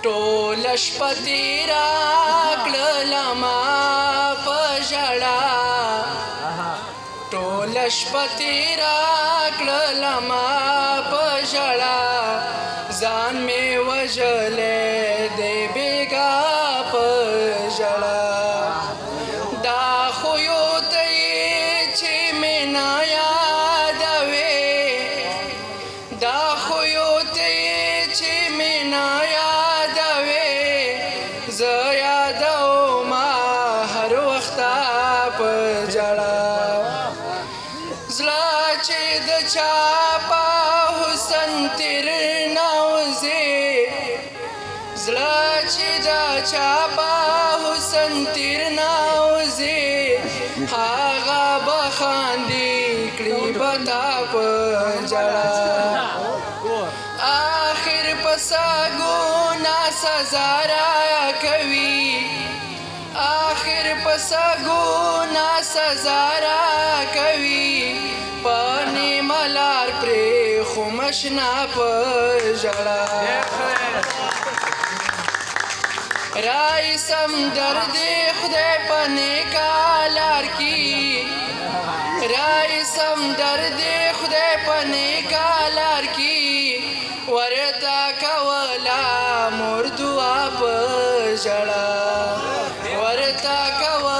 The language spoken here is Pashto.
ټول شپه تېره کړله ما په ژړا ټول شپه تېره کړله ما په ژړا ځان مې وژلی دی بېګا په ژړا دا خویو ته یې چې مې نه یادوې دا خویو ته یې چې مې نه یادوې زه یادومه هر وخته په ژړا زړه چې د چا په حسن تېر نه وځې زړه چې د چا په حسن تېر نه وځې هغه به خاندي کړي به تا په ژړا آخر په څه ګناه سزا راکوي آخر په څه ګناه سزا راکوي په نیمه لار پرېښوم اشنا په ژړا رایسم درد خدای په نیکه لار کې رایسم درد خدای په نیکه لار کې ورته کوله مور دعا په ژړا ورته کوله